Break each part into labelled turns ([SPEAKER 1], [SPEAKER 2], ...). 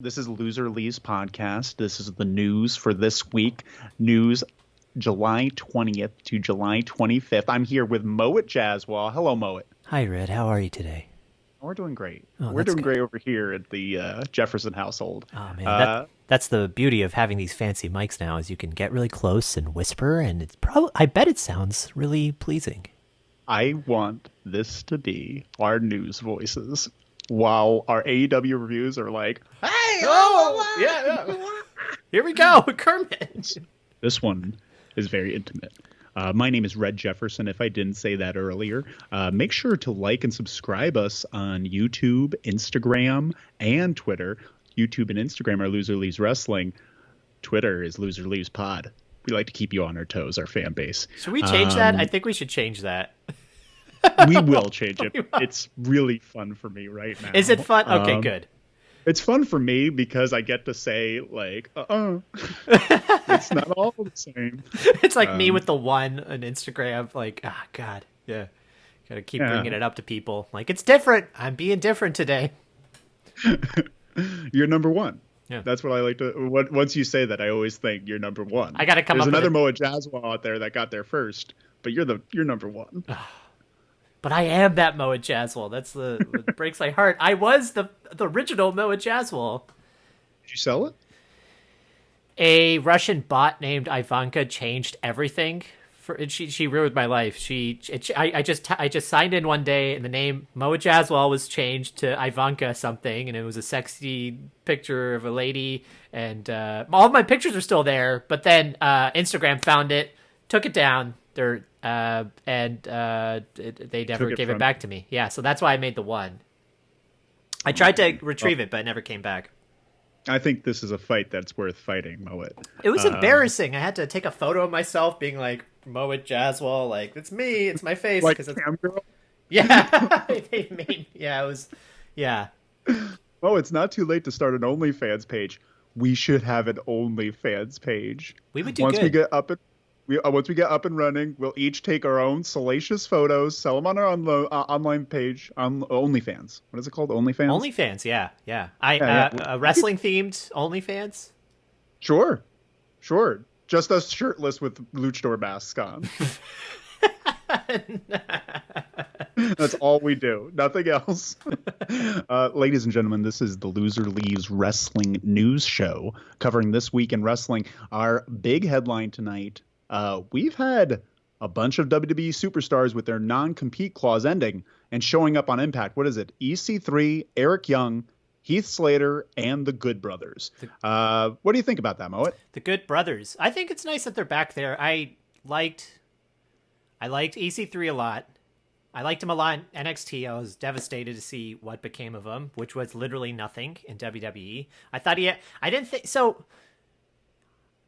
[SPEAKER 1] This is Loser Lee's podcast. This is the news for this week. News July 20th to July 25th. I'm here with Moet Jaswal. Hello, Moet.
[SPEAKER 2] Hi, Red. How are you today?
[SPEAKER 1] We're doing great.
[SPEAKER 2] Oh,
[SPEAKER 1] We're doing
[SPEAKER 2] good.
[SPEAKER 1] great over here at the Jefferson household.
[SPEAKER 2] Oh, man. That's the beauty of having these fancy mics now is you can get really close and whisper, and it's probably, I bet it sounds really pleasing.
[SPEAKER 1] I want this to be our news voices while our AEW reviews are like, hey,
[SPEAKER 2] yeah. Here we go, Kermit.
[SPEAKER 1] This one is very intimate. My name is Red Jefferson, if I didn't say that earlier. Make sure to like and subscribe us on YouTube, Instagram, and Twitter. YouTube and Instagram are Loser Leaves Wrestling. Twitter is Loser Leaves Pod. We like to keep you on our toes, our fan base.
[SPEAKER 2] Should we change that? I think we should change that.
[SPEAKER 1] We will change it. It's really fun for me right now.
[SPEAKER 2] Is it fun? Okay, good.
[SPEAKER 1] It's fun for me because I get to say, like, it's not all the same.
[SPEAKER 2] It's like me with the one on Instagram. Like, God. Yeah. Gotta keep bringing it up to people. Like, it's different. I'm being different today.
[SPEAKER 1] You're number one.
[SPEAKER 2] Yeah.
[SPEAKER 1] That's what I like to. Once you say that, I always think you're number one.
[SPEAKER 2] I gotta come
[SPEAKER 1] There's
[SPEAKER 2] up
[SPEAKER 1] another
[SPEAKER 2] with
[SPEAKER 1] Moa Jaswal out there that got there first, but you're number one.
[SPEAKER 2] But I am that Moa Jaswal. That's what breaks my heart. I was the original Moa Jaswal.
[SPEAKER 1] Did you sell it?
[SPEAKER 2] A Russian bot named Ivanka changed everything. She ruined my life. I just signed in one day, and the name Moa Jaswal was changed to Ivanka something, and it was a sexy picture of a lady, and all of my pictures are still there. But then Instagram found it, took it down. They never gave it back to me. Yeah, so that's why I made the one. I tried to retrieve it, but it never came back.
[SPEAKER 1] I think this is a fight that's worth fighting, Moet.
[SPEAKER 2] It was embarrassing. I had to take a photo of myself being like, Moet Jaswal, like, it's me, it's my face.
[SPEAKER 1] Like
[SPEAKER 2] it's,
[SPEAKER 1] Cam Girl?
[SPEAKER 2] Yeah. It was, yeah.
[SPEAKER 1] Oh, it's not too late to start an OnlyFans page. We should have an OnlyFans page.
[SPEAKER 2] We would do
[SPEAKER 1] Once
[SPEAKER 2] good.
[SPEAKER 1] Once we get up and running, we'll each take our own salacious photos, sell them on our online page on OnlyFans. What is it called? OnlyFans?
[SPEAKER 2] OnlyFans, yeah. Wrestling themed OnlyFans?
[SPEAKER 1] Sure. Just us shirtless with luchador masks on. That's all we do. Nothing else. Ladies and gentlemen, this is the Loser Leaves Wrestling News Show covering this week in wrestling. Our big headline tonight, we've had a bunch of WWE superstars with their non-compete clause ending and showing up on Impact. What is it? EC3, Eric Young, Heath Slater, and the Good Brothers. What do you think about that, Moet?
[SPEAKER 2] The Good Brothers. I think it's nice that they're back there. I liked EC3 a lot. I liked him a lot in NXT. I was devastated to see what became of him, which was literally nothing in WWE. I didn't think so.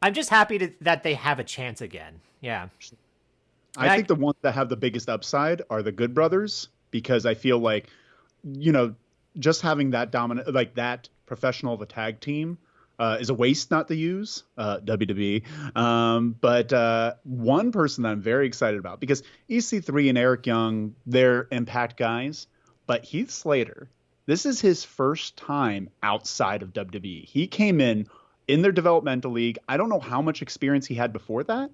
[SPEAKER 2] I'm just happy that they have a chance again. Yeah.
[SPEAKER 1] I think the ones that have the biggest upside are the Good Brothers, because I feel like, just having that dominant, like that professional of a tag team is a waste not to use, WWE. But one person that I'm very excited about, because EC3 and Eric Young, they're Impact guys, but Heath Slater, this is his first time outside of WWE. He came in their developmental league. I don't know how much experience he had before that,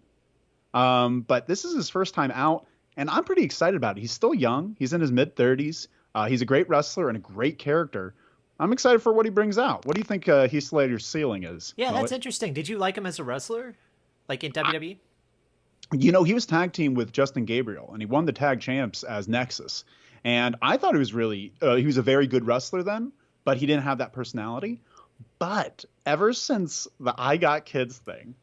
[SPEAKER 1] but this is his first time out, and I'm pretty excited about it. He's still young. He's in his mid-30s. He's a great wrestler and a great character. I'm excited for what he brings out. What do you think Heath Slater's ceiling is?
[SPEAKER 2] Yeah, that's interesting. Did you like him as a wrestler? Like in WWE?
[SPEAKER 1] He was tag team with Justin Gabriel, and he won the tag champs as Nexus. And I thought he was he was a very good wrestler then, but he didn't have that personality. But ever since the I Got Kids thing,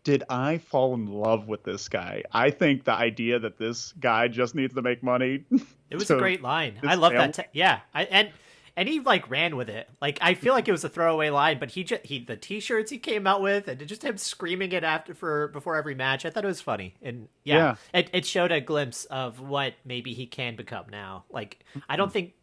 [SPEAKER 1] did I fall in love with this guy? I think the idea that this guy just needs to make money.
[SPEAKER 2] It was a great line. I love that. Yeah. And he like ran with it. Like, I feel like it was a throwaway line, but the t-shirts he came out with, and just him screaming it before every match, I thought it was funny. And it showed a glimpse of what maybe he can become now. Like, I don't think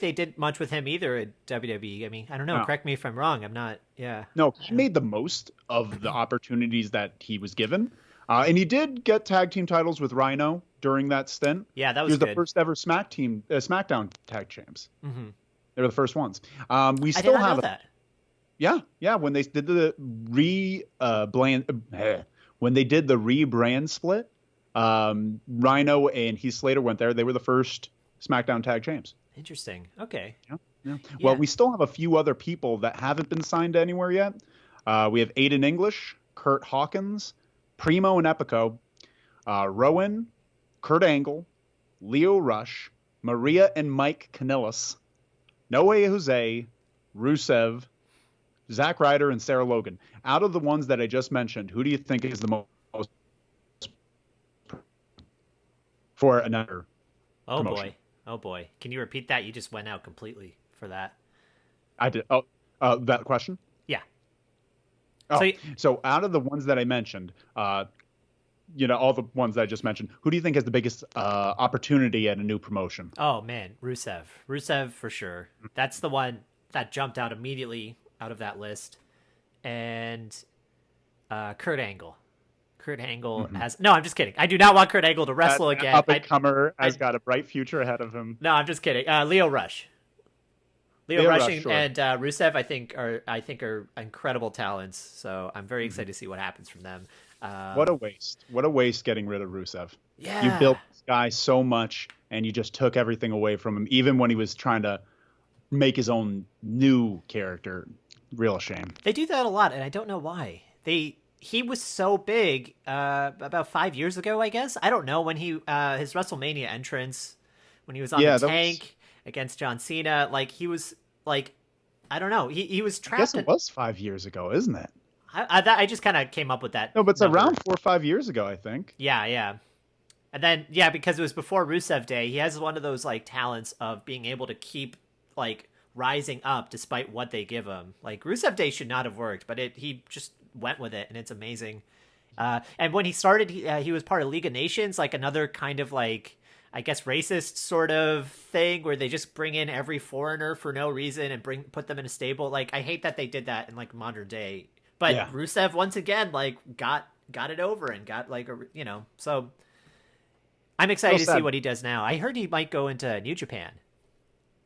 [SPEAKER 2] they did much with him either at WWE. I mean, I don't know. No. Correct me if I'm wrong. I'm not. Yeah.
[SPEAKER 1] No, he made the most of the opportunities that he was given. And he did get tag team titles with Rhino during that stint.
[SPEAKER 2] Yeah, that was
[SPEAKER 1] good. He was the first ever SmackDown tag champs.
[SPEAKER 2] Mm-hmm.
[SPEAKER 1] They were the first ones. We still have Yeah. When they did the when they did the rebrand split, Rhino and Heath Slater went there. They were the first SmackDown Tag Champs.
[SPEAKER 2] Interesting. Okay.
[SPEAKER 1] Yeah. Well, we still have a few other people that haven't been signed anywhere yet. We have Aiden English, Kurt Hawkins, Primo and Epico, Rowan, Kurt Angle, Leo Rush, Maria and Mike Kanellis, Noe Jose, Rusev, Zack Ryder, and Sarah Logan. Out of the ones that I just mentioned, who do you think is the most for another promotion?
[SPEAKER 2] Oh boy. Can you repeat that? You just went out completely for that.
[SPEAKER 1] I did. That question?
[SPEAKER 2] Yeah.
[SPEAKER 1] So out of the ones that I mentioned, all the ones that I just mentioned, who do you think has the biggest opportunity at a new promotion?
[SPEAKER 2] Oh man, Rusev for sure. That's the one that jumped out immediately out of that list. And Kurt Angle. has... No, I'm just kidding. I do not want Kurt Angle to wrestle again.
[SPEAKER 1] Up-and-comer has got a bright future ahead of him.
[SPEAKER 2] No, I'm just kidding. Leo Rush. Leo Rush
[SPEAKER 1] sure.
[SPEAKER 2] and Rusev, I think are incredible talents. So I'm very excited to see what happens from them.
[SPEAKER 1] What a waste. What a waste getting rid of Rusev.
[SPEAKER 2] Yeah.
[SPEAKER 1] You built this guy so much, and you just took everything away from him, even when he was trying to make his own new character. Real shame.
[SPEAKER 2] They do that a lot, and I don't know why. He was so big about 5 years ago, I guess. I don't know when his WrestleMania entrance, when he was on the tank against John Cena, like he was like, I don't know, he was trapped.
[SPEAKER 1] I guess it was 5 years ago, isn't it?
[SPEAKER 2] I just kind of came up with that.
[SPEAKER 1] No, but it's around 4 or 5 years ago, I think.
[SPEAKER 2] Yeah. And then because it was before Rusev Day, he has one of those like talents of being able to keep like rising up despite what they give him. Like Rusev Day should not have worked, but he just went with it, and it's amazing. And when he started, he was part of League of Nations, like another kind of like, I guess, racist sort of thing where they just bring in every foreigner for no reason and put them in a stable. Like I hate that they did that in like modern day. But yeah. Rusev once again like got it over and got like so I'm excited to see what he does now. I heard he might go into New Japan.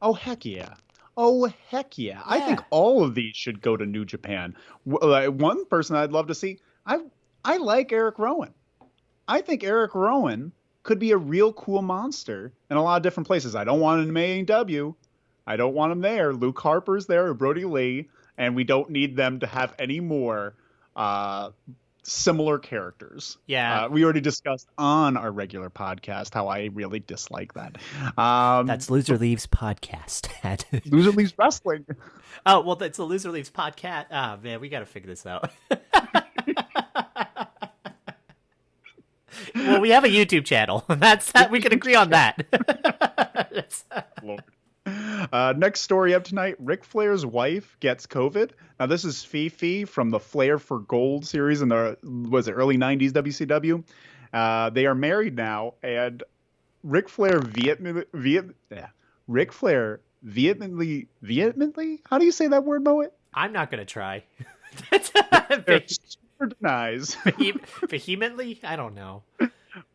[SPEAKER 1] Oh heck yeah. I think all of these should go to New Japan. One person I'd love to see, I like Eric Rowan. I think Eric Rowan could be a real cool monster in a lot of different places. I don't want him in AEW. I don't want him there. Luke Harper's there, or Brody Lee, and we don't need them to have any more similar characters.
[SPEAKER 2] Yeah.
[SPEAKER 1] We already discussed on our regular podcast how I really dislike that.
[SPEAKER 2] That's Loser Leaves Podcast.
[SPEAKER 1] Loser Leaves Wrestling.
[SPEAKER 2] Oh, well, it's a Loser Leaves Podcast. Oh, man, we got to figure this out. Well, we have a YouTube channel. We can agree on that.
[SPEAKER 1] Lord. Next story up tonight, Ric Flair's wife gets COVID. Now, this is Fifi from the Flair for Gold series in the early 90s WCW. They are married now, and Ric Flair vehemently, how do you say that word, Moet?
[SPEAKER 2] I'm not going to try.
[SPEAKER 1] Super denies.
[SPEAKER 2] Vehemently? I don't know.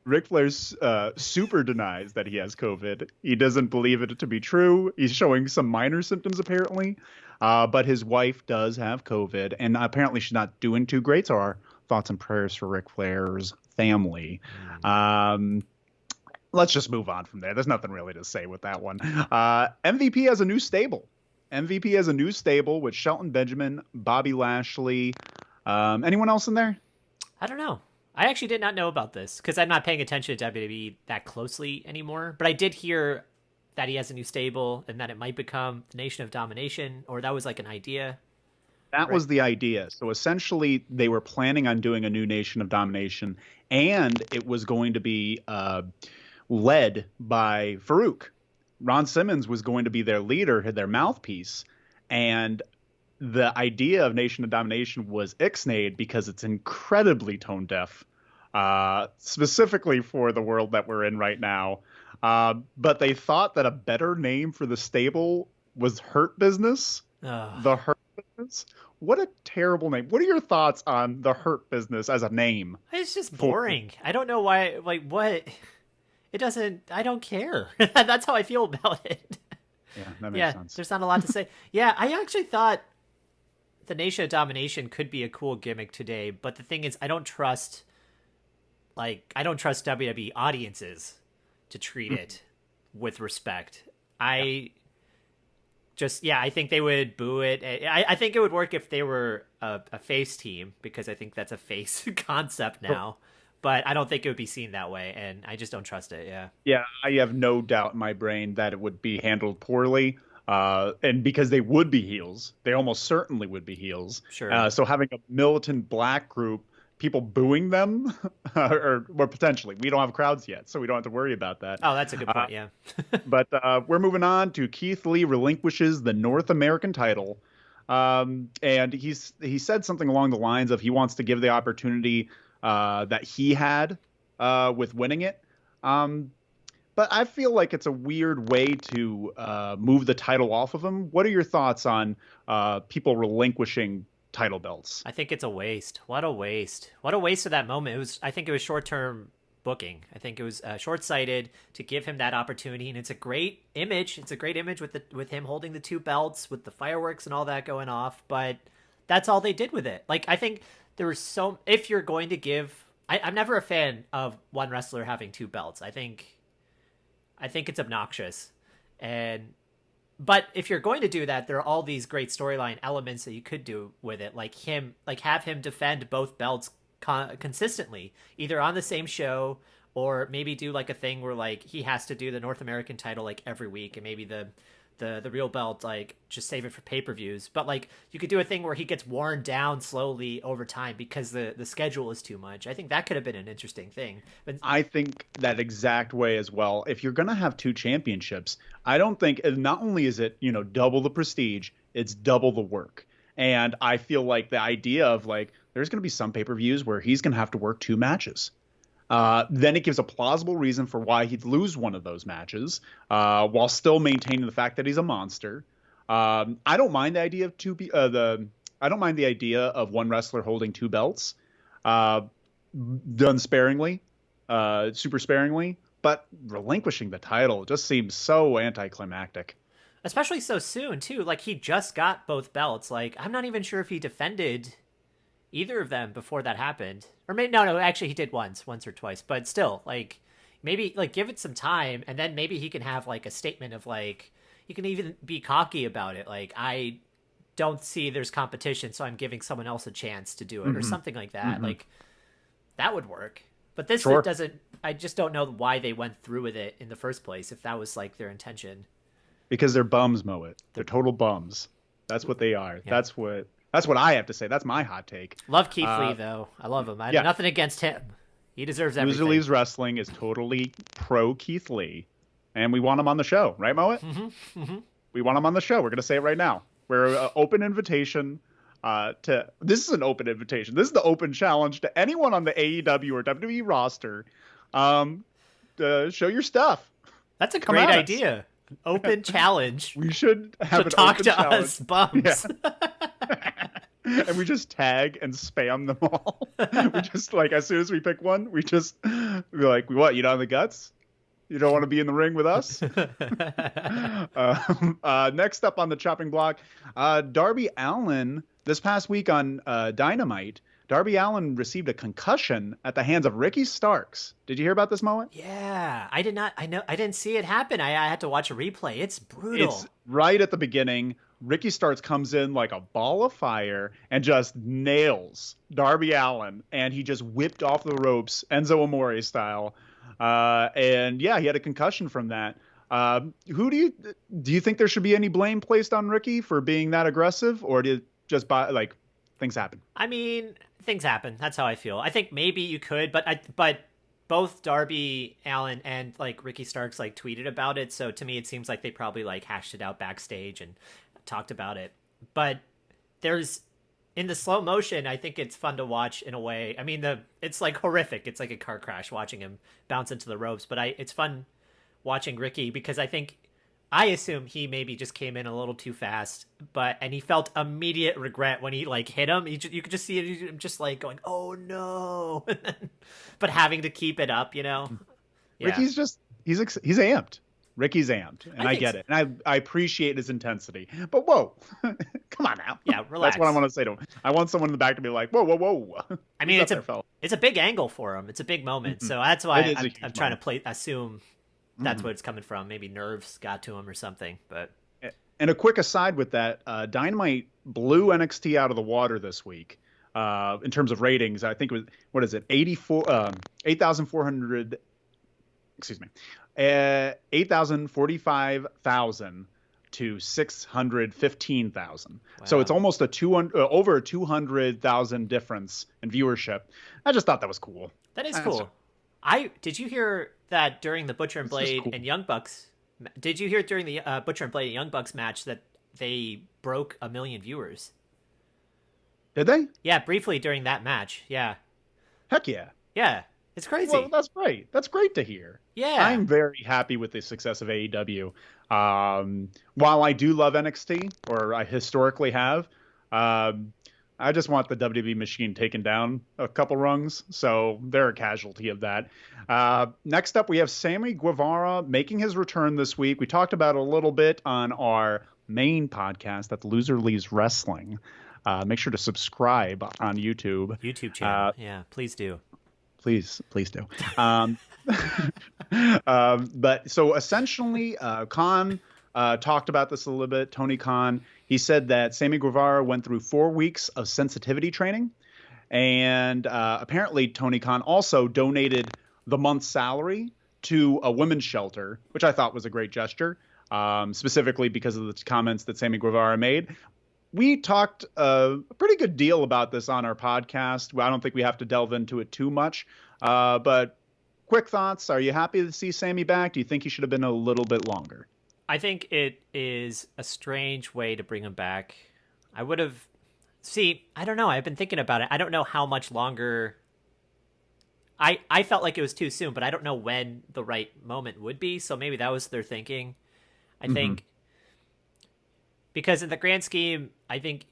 [SPEAKER 1] Ric Flair's super denies that he has COVID. He doesn't believe it to be true. He's showing some minor symptoms, apparently. But his wife does have COVID, and apparently she's not doing too great. So our thoughts and prayers for Ric Flair's family. Let's just move on from there. There's nothing really to say with that one. MVP has a new stable. MVP has a new stable with Shelton Benjamin, Bobby Lashley. Anyone else in there?
[SPEAKER 2] I don't know. I actually did not know about this because I'm not paying attention to WWE that closely anymore. But I did hear that he has a new stable and that it might become the Nation of Domination, or that was like an idea.
[SPEAKER 1] That was the idea. So essentially, they were planning on doing a new Nation of Domination, and it was going to be led by Farouk. Ron Simmons was going to be their leader, their mouthpiece, and the idea of Nation of Domination was ixnayed because it's incredibly tone deaf, specifically for the world that we're in right now. But they thought that a better name for the stable was Hurt Business. The Hurt Business. What a terrible name. What are your thoughts on the Hurt Business as a name?
[SPEAKER 2] It's just boring. I don't know why. Like, what? It doesn't. I don't care. That's how I feel about it.
[SPEAKER 1] Yeah, that makes sense.
[SPEAKER 2] There's not a lot to say. Yeah, I actually thought the Nation of Domination could be a cool gimmick today, but the thing is, I don't trust WWE audiences to treat it with respect. I think they would boo it. I think it would work if they were a face team, because I think that's a face concept now. But I don't think it would be seen that way, and I just don't trust it. Yeah.
[SPEAKER 1] Yeah, I have no doubt in my brain that it would be handled poorly. And because they would be heels, they almost certainly would be heels.
[SPEAKER 2] Sure.
[SPEAKER 1] So having a militant black group, people booing them, or potentially, we don't have crowds yet, so we don't have to worry about that.
[SPEAKER 2] Oh, that's a good point. Yeah.
[SPEAKER 1] But we're moving on to Keith Lee relinquishes the North American title. And he said something along the lines of he wants to give the opportunity that he had with winning it. But I feel like it's a weird way to move the title off of him. What are your thoughts on people relinquishing title belts?
[SPEAKER 2] I think it's a waste. What a waste. What a waste of that moment. I think it was short-term booking. I think it was short-sighted to give him that opportunity, and it's a great image. It's a great image with him holding the two belts, with the fireworks and all that going off, but that's all they did with it. Like, I think there was if you're going to give, I'm never a fan of one wrestler having two belts. I think it's obnoxious. But if you're going to do that, there are all these great storyline elements that you could do with it, like have him defend both belts consistently, either on the same show, or maybe do like a thing where like he has to do the North American title like every week, and maybe the real belt, like, just save it for pay-per-views. But like, you could do a thing where he gets worn down slowly over time because the schedule is too much. I think that could have been an interesting thing. But
[SPEAKER 1] I think that exact way as well. If you're going to have two championships, I don't think, not only is it, double the prestige, it's double the work. And I feel like the idea of like, there's going to be some pay-per-views where he's going to have to work two matches. Then it gives a plausible reason for why he'd lose one of those matches, while still maintaining the fact that he's a monster. I don't mind the idea of one wrestler holding two belts, done sparingly, super sparingly. But relinquishing the title just seems so anticlimactic.
[SPEAKER 2] Especially so soon too. Like, he just got both belts. Like, I'm not even sure if he defended either of them before that happened, or maybe no, actually he did once or twice, but still, like, maybe like give it some time, and then maybe he can have like a statement of like, he can even be cocky about it, like, I don't see there's competition, so I'm giving someone else a chance to do it, or something like that. Like, that would work. But this
[SPEAKER 1] Sure.
[SPEAKER 2] It doesn't. I just don't know why they went through with it in the first place, if that was like their intention.
[SPEAKER 1] Because they're bums, Moet. They're total bums. That's what they are. Yeah. That's what I have to say. That's my hot take.
[SPEAKER 2] Love Keith Lee, though. I love him. I have nothing against him. He deserves everything.
[SPEAKER 1] Loser Leaves Wrestling is totally pro Keith Lee, and we want him on the show, right, Moet? We want him on the show. We're going to say it right now. We're an open invitation this is an open invitation. This is the open challenge to anyone on the AEW or WWE roster. To show your stuff.
[SPEAKER 2] That's a great idea. Open challenge.
[SPEAKER 1] We should have
[SPEAKER 2] to talk to challenge. Us bums.
[SPEAKER 1] Yeah. And we just tag and spam them all. We just, like, as soon as we pick one, we're like, what, you don't have the guts? You don't want to be in the ring with us? Next up on the chopping block, Darby Allin, this past week on Dynamite, Darby Allin received a concussion at the hands of Ricky Starks. Did you hear about this, moment?
[SPEAKER 2] Yeah, I did not. I didn't see it happen. I had to watch a replay. It's brutal.
[SPEAKER 1] It's right at the beginning. Ricky Starks comes in like a ball of fire and just nails Darby Allin, and he just whipped off the ropes, Enzo Amore style. And yeah, he had a concussion from that. Who do you think there should be any blame placed on Ricky for being that aggressive, or did just things happen?
[SPEAKER 2] I mean, things happen. That's how I feel. I think maybe you could, but both Darby Allin and like Ricky Starks like tweeted about it. So to me, it seems like they probably like hashed it out backstage and talked about it. But in the slow motion, I think it's fun to watch in a way. I mean, it's like horrific. It's like a car crash watching him bounce into the ropes. But it's fun watching Ricky because I assume he maybe just came in a little too fast, and he felt immediate regret when he like hit him. You could just see him just like going, "Oh no!" but having to keep it up, Yeah.
[SPEAKER 1] Ricky's he's amped. Ricky's amped, and I get it. And I appreciate his intensity. But whoa, come on now.
[SPEAKER 2] Yeah, relax.
[SPEAKER 1] That's what I want to say to him. I want someone in the back to be like, whoa, whoa, whoa.
[SPEAKER 2] I mean, it's a big angle for him. It's a big moment. So that's why I'm trying to assume that's what it's coming from. Maybe nerves got to him or something. But
[SPEAKER 1] and a quick aside with that, Dynamite blew NXT out of the water this week. In terms of ratings, I think it was, what is it, 8,400, excuse me, 8,045,000 to 615,000. Wow. So it's almost over a 200,000 difference in viewership. I just thought that was cool.
[SPEAKER 2] That is cool. Did you hear that during the Butcher and Blade and Young Bucks? Did you hear during the Butcher and Blade and Young Bucks match that they broke 1 million viewers?
[SPEAKER 1] Did they?
[SPEAKER 2] Yeah, briefly during that match. Yeah.
[SPEAKER 1] Heck yeah.
[SPEAKER 2] Yeah. It's crazy.
[SPEAKER 1] Well, that's great. That's great to hear.
[SPEAKER 2] Yeah.
[SPEAKER 1] I'm very happy with the success of AEW. While I do love NXT, or I historically have, I just want the WWE machine taken down a couple rungs, so they're a casualty of that. Next up, we have Sammy Guevara making his return this week. We talked about it a little bit on our main podcast, that The Loser Leaves Wrestling. Make sure to subscribe on YouTube.
[SPEAKER 2] YouTube channel. Yeah, please do.
[SPEAKER 1] Please do. But so essentially, Khan talked about this a little bit. Tony Khan, he said that Sammy Guevara went through 4 weeks of sensitivity training. And apparently Tony Khan also donated the month's salary to a women's shelter, which I thought was a great gesture, specifically because of the comments that Sammy Guevara made. We talked a pretty good deal about this on our podcast. I don't think we have to delve into it too much. But quick thoughts. Are you happy to see Sammy back? Do you think he should have been a little bit longer?
[SPEAKER 2] I think it is a strange way to bring him back. I would have... See, I don't know. I've been thinking about it. I don't know how much longer... I felt like it was too soon, but I don't know when the right moment would be. So maybe that was their thinking. I think... Because in the grand scheme, I think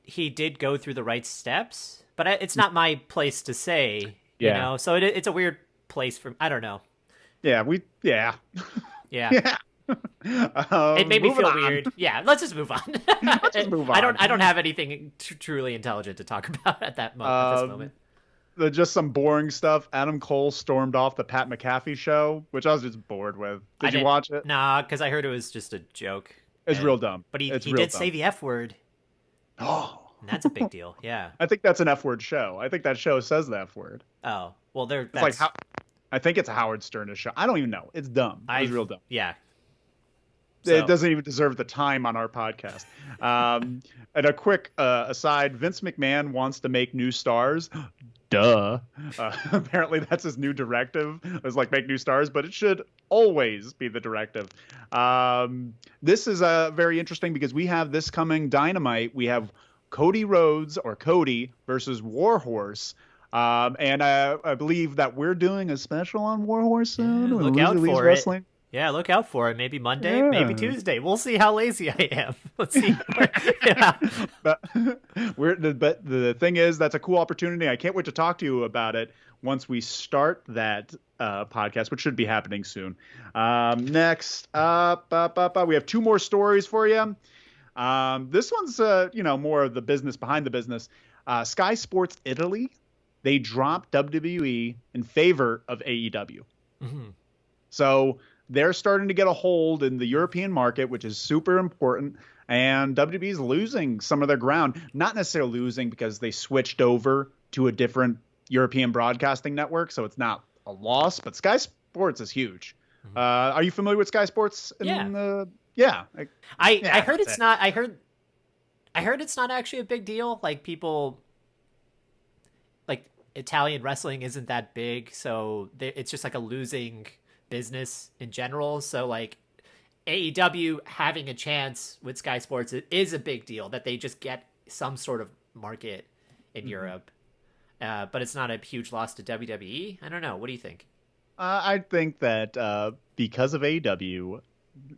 [SPEAKER 2] he did go through the right steps, but it's not my place to say, you know. So it's a weird place for, I don't know.
[SPEAKER 1] Yeah,
[SPEAKER 2] yeah. It made me feel weird. Yeah, let's just move on. Let's just move on. I don't have anything truly intelligent to talk about at that moment. At this moment.
[SPEAKER 1] Just some boring stuff. Adam Cole stormed off the Pat McAfee show, which I was just bored with. Did you watch it?
[SPEAKER 2] Nah, because I heard it was just a joke.
[SPEAKER 1] It's real dumb.
[SPEAKER 2] But he did say the F word.
[SPEAKER 1] Oh.
[SPEAKER 2] And that's a big deal. Yeah.
[SPEAKER 1] I think that's an F word show. I think that show says the F word.
[SPEAKER 2] Oh. Well,
[SPEAKER 1] I think it's a Howard Stern show. I don't even know. It's dumb. It's real dumb.
[SPEAKER 2] Yeah.
[SPEAKER 1] It doesn't even deserve the time on our podcast. And a quick aside, Vince McMahon wants to make new stars. Duh. Apparently that's his new directive. It's like make new stars, but it should always be the directive. This is very interesting because we have this coming Dynamite. We have Cody Rhodes or Cody versus Warhorse. And I believe that we're doing a special on Warhorse soon.
[SPEAKER 2] Yeah, look out for it. Yeah, look out for it. Maybe Monday, maybe Tuesday. We'll see how lazy I am. Let's see. Yeah.
[SPEAKER 1] But the thing is, that's a cool opportunity. I can't wait to talk to you about it once we start that podcast, which should be happening soon. Next up, we have 2 more stories for you. This one's more of the business behind the business. Sky Sports Italy, they dropped WWE in favor of AEW. Mm-hmm. So they're starting to get a hold in the European market, which is super important. And WWE is losing some of their ground. Not necessarily losing because they switched over to a different European broadcasting network. So it's not a loss, but Sky Sports is huge. Mm-hmm. Are you familiar with Sky Sports?
[SPEAKER 2] I heard it's not. I heard it's not actually a big deal. Like people, like Italian wrestling isn't that big, so it's just like a losing business in general. So like AEW having a chance with Sky Sports is a big deal, that they just get some sort of market in Europe. But it's not a huge loss to WWE. I don't know. What do you think?
[SPEAKER 1] I think that because of AEW,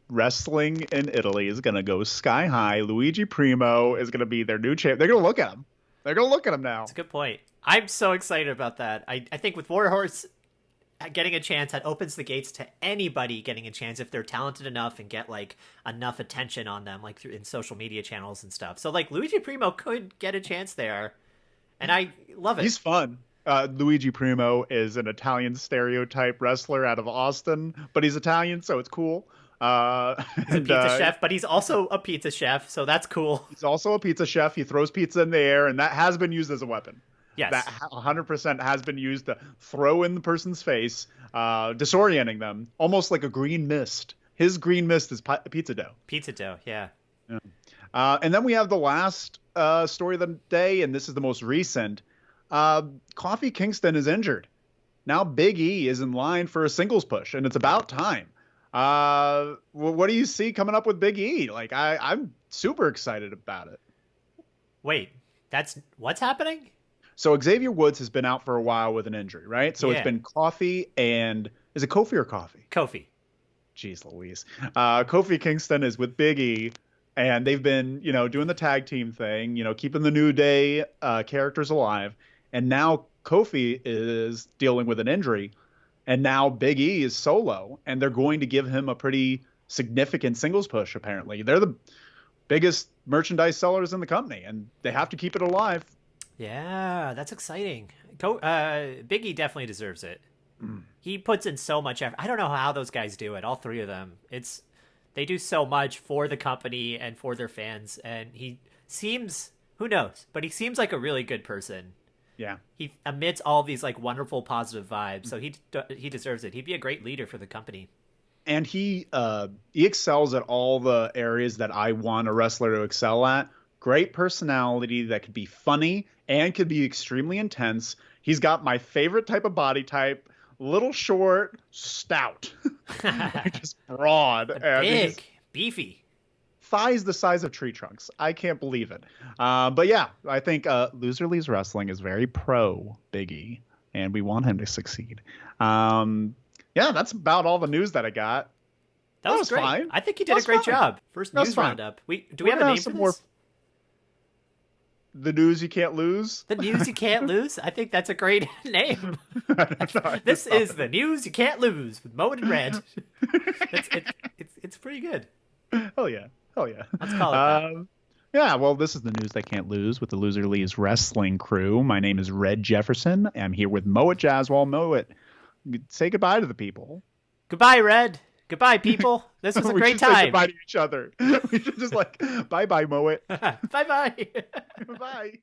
[SPEAKER 1] wrestling in Italy is going to go sky high. Luigi Primo is going to be their new champ. They're going to look at him. They're going to look at him now.
[SPEAKER 2] That's a good point. I'm so excited about that. I think with Warhorse getting a chance, that opens the gates to anybody getting a chance if they're talented enough and get like enough attention on them, like in social media channels and stuff. So like Luigi Primo could get a chance there, and I love it.
[SPEAKER 1] He's fun. Luigi Primo is an Italian stereotype wrestler out of Austin, but he's Italian, so it's cool.
[SPEAKER 2] He's a pizza chef, but he's also a pizza chef, so that's cool.
[SPEAKER 1] He's also a pizza chef. He throws pizza in the air, and that has been used as a weapon.
[SPEAKER 2] Yes.
[SPEAKER 1] That 100% has been used to throw in the person's face, disorienting them, almost like a green mist. His green mist is pizza dough.
[SPEAKER 2] Pizza dough, yeah.
[SPEAKER 1] And then we have the last story of the day, and this is the most recent. Kofi Kingston is injured. Now Big E is in line for a singles push, and it's about time. What do you see coming up with Big E? Like, I'm super excited about it.
[SPEAKER 2] Wait, that's what's happening?
[SPEAKER 1] So Xavier Woods has been out for a while with an injury, right? So It's been Kofi and is it Kofi or Kofi?
[SPEAKER 2] Kofi.
[SPEAKER 1] Jeez Louise. Kofi Kingston is with Big E, and they've been, doing the tag team thing, keeping the New Day characters alive. And now Kofi is dealing with an injury, and now Big E is solo, and they're going to give him a pretty significant singles push, apparently. They're the biggest merchandise sellers in the company, and they have to keep it alive.
[SPEAKER 2] Yeah, that's exciting. Big E definitely deserves it. He puts in so much effort. I don't know how those guys do it, all three of them. They do so much for the company and for their fans, and he seems, who knows, but he seems like a really good person.
[SPEAKER 1] Yeah.
[SPEAKER 2] He emits all these like wonderful positive vibes, so he deserves it. He'd be a great leader for the company.
[SPEAKER 1] And he excels at all the areas that I want a wrestler to excel at. Great personality that could be funny and could be extremely intense. He's got my favorite type of body type, little short, stout, just broad.
[SPEAKER 2] Big, beefy.
[SPEAKER 1] Thighs the size of tree trunks. I can't believe it. But yeah, I think Loser Leaves Wrestling is very pro Big E, and we want him to succeed. Yeah, that's about all the news that I got.
[SPEAKER 2] That was great.
[SPEAKER 1] Fine.
[SPEAKER 2] I think you did a great job. First news roundup. Do we have a name for this?
[SPEAKER 1] The news you can't lose.
[SPEAKER 2] The news you can't lose. I think that's a great name. This is the news you can't lose with Moed and Red. It's pretty good.
[SPEAKER 1] Hell yeah.
[SPEAKER 2] Let's call it that.
[SPEAKER 1] Yeah, well, this is the news they can't lose with the Loser Leaves Wrestling crew. My name is Red Jefferson. I'm here with Moet Jaswal. Moet, say goodbye to the people.
[SPEAKER 2] Goodbye, Red. Goodbye, people. This was a great time.
[SPEAKER 1] Say goodbye to each other. We should just bye-bye, Moet.
[SPEAKER 2] Bye-bye.
[SPEAKER 1] Bye.